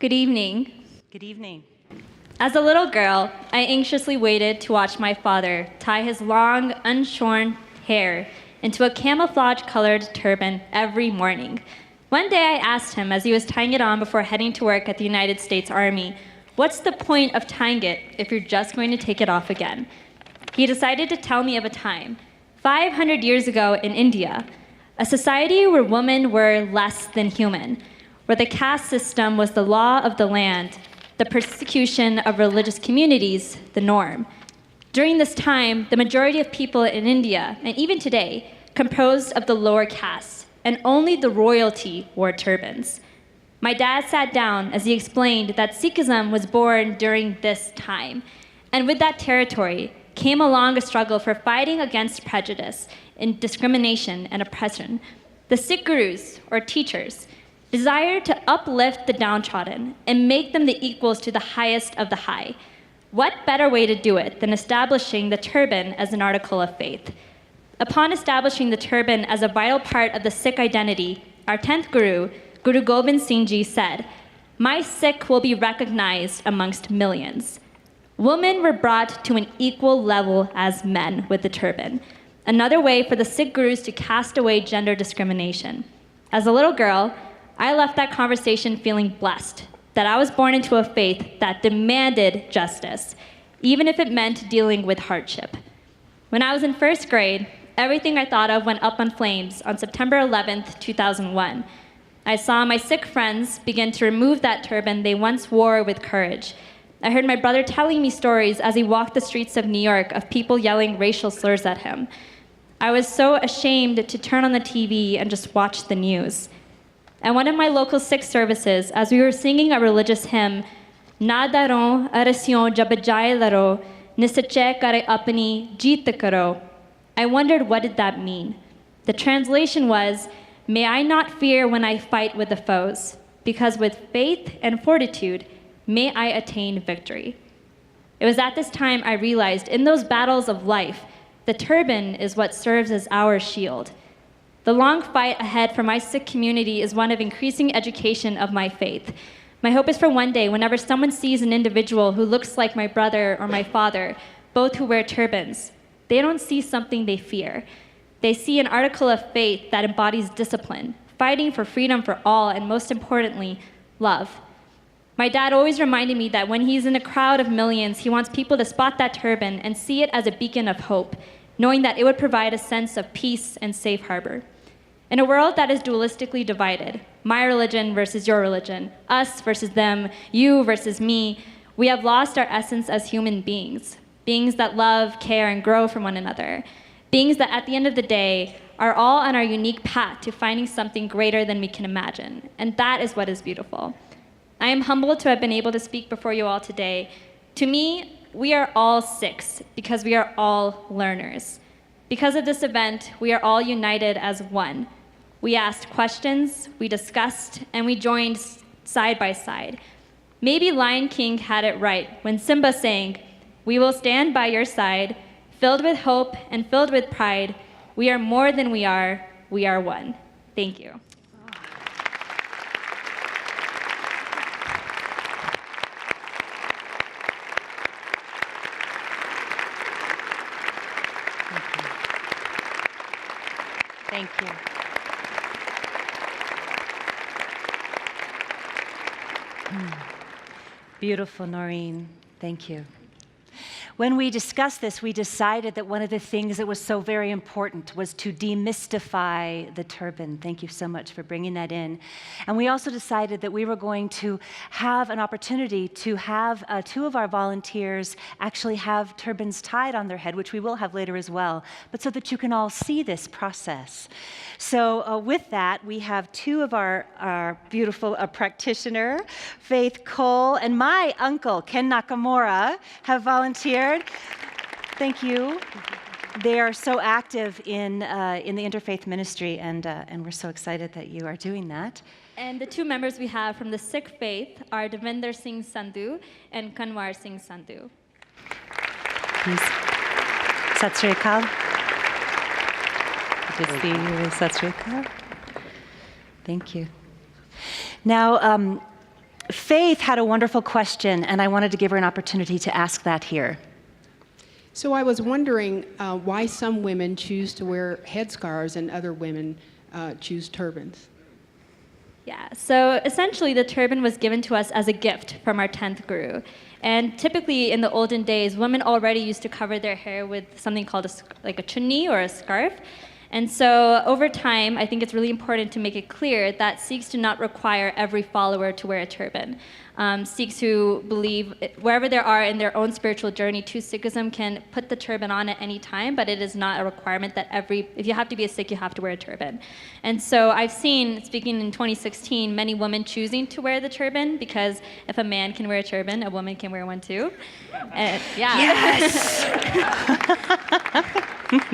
Good evening. Good evening. As a little girl, I anxiously waited to watch my father tie his long, unshorn hair into a camouflage-colored turban every morning. One day I asked him, as he was tying it on before heading to work at the United States Army, "What's the point of tying it if you're just going to take it off again?" He decided to tell me of a time, 500 years ago in India, a society where women were less than human, where the caste system was the law of the land, the persecution of religious communities the norm. During this time, the majority of people in India, and even today, composed of the lower castes, and only the royalty wore turbans. My dad sat down as he explained that Sikhism was born during this time, and with that territory came along a struggle for fighting against prejudice and discrimination and oppression. The Sikh gurus, or teachers, desired to uplift the downtrodden and make them the equals to the highest of the high. What better way to do it than establishing the turban as an article of faith? Upon establishing the turban as a vital part of the Sikh identity, our 10th Guru, Guru Gobind Singh Ji, said, "My Sikh will be recognized amongst millions." Women were brought to an equal level as men with the turban, another way for the Sikh gurus to cast away gender discrimination. As a little girl, I left that conversation feeling blessed that I was born into a faith that demanded justice, even if it meant dealing with hardship. When I was in first grade, everything I thought of went up in flames on September 11th, 2001. I saw my Sikh friends begin to remove that turban they once wore with courage. I heard my brother telling me stories as he walked the streets of New York of people yelling racial slurs at him. I was so ashamed to turn on the TV and just watch the news. At one of my local Sikh services, as we were singing a religious hymn, "Na daron arasyon jab jaye laro, nisache kare apni jeet karo," I wondered, what did that mean? The translation was, "May I not fear when I fight with the foes, because with faith and fortitude, may I attain victory." It was at this time I realized in those battles of life, the turban is what serves as our shield. The long fight ahead for my Sikh community is one of increasing education of my faith. My hope is for one day, whenever someone sees an individual who looks like my brother or my father, both who wear turbans, they don't see something they fear. They see an article of faith that embodies discipline, fighting for freedom for all, and most importantly, love. My dad always reminded me that when he's in a crowd of millions, he wants people to spot that turban and see it as a beacon of hope, knowing that it would provide a sense of peace and safe harbor. In a world that is dualistically divided, my religion versus your religion, us versus them, you versus me, we have lost our essence as human beings, beings that love, care, and grow from one another, beings that at the end of the day are all on our unique path to finding something greater than we can imagine, and that is what is beautiful. I am humbled to have been able to speak before you all today. To me, we are all Sikhs because we are all learners. Because of this event, we are all united as one. We asked questions, we discussed, and we joined side by side. Maybe Lion King had it right when Simba sang, "We will stand by your side, filled with hope and filled with pride. We are more than we are one." Thank you. Thank you. Beautiful, Naureen. Thank you. When we discussed this, we decided that one of the things that was so very important was to demystify the turban. Thank you so much for bringing that in. And we also decided that we were going to have an opportunity to have two of our volunteers actually have turbans tied on their head, which we will have later as well, but so that you can all see this process. So with that, we have two of our beautiful practitioner, Faith Cole, and my uncle, Ken Nakamura, have volunteered. Thank you. They are so active in the interfaith ministry, and we're so excited that you are doing that. And the two members we have from the Sikh faith are Devinder Singh Sandhu and Kanwar Singh Sandhu. Please. Sat Sri Akal. Good to see you. Sat Sri Akal. Thank you. Now, Faith had a wonderful question, and I wanted to give her an opportunity to ask that here. So I was wondering why some women choose to wear headscarves and other women choose turbans. Yeah, so essentially the turban was given to us as a gift from our 10th guru. And typically in the olden days, women already used to cover their hair with something called like a chunni or a scarf. And so over time, I think it's really important to make it clear that Sikhs do not require every follower to wear a turban. Sikhs who believe wherever they are in their own spiritual journey to Sikhism can put the turban on at any time, but it is not a requirement that if you have to be a Sikh, you have to wear a turban. And so I've seen, speaking in 2016, many women choosing to wear the turban because if a man can wear a turban, a woman can wear one too. And, yeah. Yes!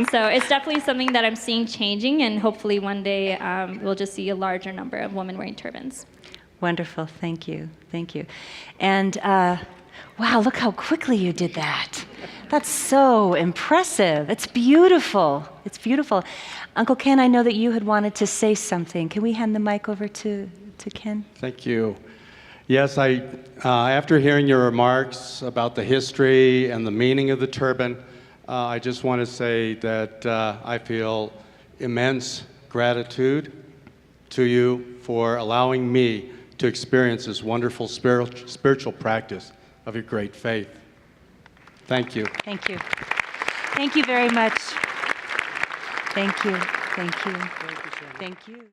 So it's definitely something that I'm seeing changing, and hopefully one day we'll just see a larger number of women wearing turbans. Wonderful. Thank you. Thank you. And wow, look how quickly you did that. That's so impressive. It's beautiful. It's beautiful. Uncle Ken, I know that you had wanted to say something. Can we hand the mic over to Ken? Thank you. Yes, after hearing your remarks about the history and the meaning of the turban, I just want to say that I feel immense gratitude to you for allowing me to experience this wonderful spiritual practice of your great faith. Thank you. Thank you. Thank you very much. Thank you. Thank you. Thank you.